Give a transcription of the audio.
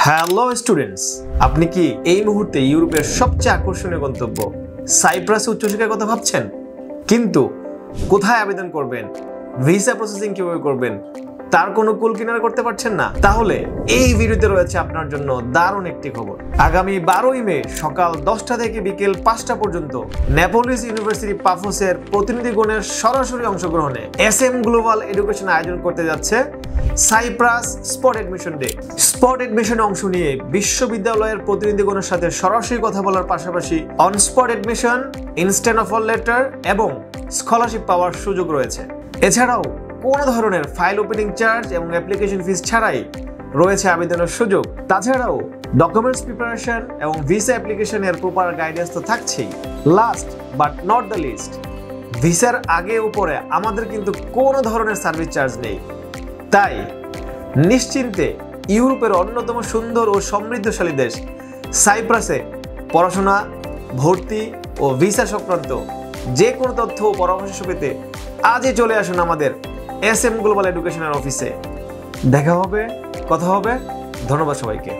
Hello students, আপনি কি এই মুহূর্তে ইউরোপের সবচেয়ে আকর্ষণীয় গন্তব্য সাইপ্রাসে উচ্চশিক্ষার কথা ভাবছেন? কিন্তু কোথায় আবেদন করবেন, ভিসা প্রসেসিং কিভাবে করবেন তার কোনো কুল কিনারা করতে পারছেন না? তাহলে এই ভিডিওতে রয়েছে আপনার জন্য দারুণ একটি খবর। আগামী 12ই মে সকাল 10টা থেকে বিকেল 5টা পর্যন্ত নেপোলিস ইউনিভার্সিটি পাফোসের প্রতিনিধিগণের সরাসরি অংশগ্রহণে SM গ্লোবাল এডুকেশন আয়োজন করতে যাচ্ছে Cyprus spot admission day. Spot এডমিশনে অংশ নিয়ে বিশ্ববিদ্যালয়ের প্রতিনিধিগণের সাথে সরাসরি কথা বলার পাশাপাশি on spot admission, instant offer letter এবং স্কলারশিপ পাওয়ার সুযোগ রয়েছে। এছাড়াও কোনো ধরনের ফাইল ওপেনিং চার্জ এবং অ্যাপ্লিকেশন ফিস ছাড়াই রয়েছে আবেদনের সুযোগ। তাছাড়াও ডকুমেন্টস প্রিপারেশন এবং ভিসা অ্যাপ্লিকেশনের প্রপার গাইডেন্স তো থাকছেই। Last but not the least, ভিসার আগে উপরে আমাদের কিন্তু কোনো ধরনের সার্ভিস চার্জ নেই। তাই নিশ্চিন্তে ইউরোপের অন্যতম সুন্দর ও সমৃদ্ধশালী দেশ সাইপ্রাসে পড়াশোনা, ভর্তি ও ভিসা সংক্রান্ত যে কোনো তথ্য ও পরামর্শ পেতে আজই চলে আসুন আমাদের SM গ্লোবাল এডুকেশনের অফিসে। দেখা হবে, কথা হবে। ধন্যবাদ সবাইকে।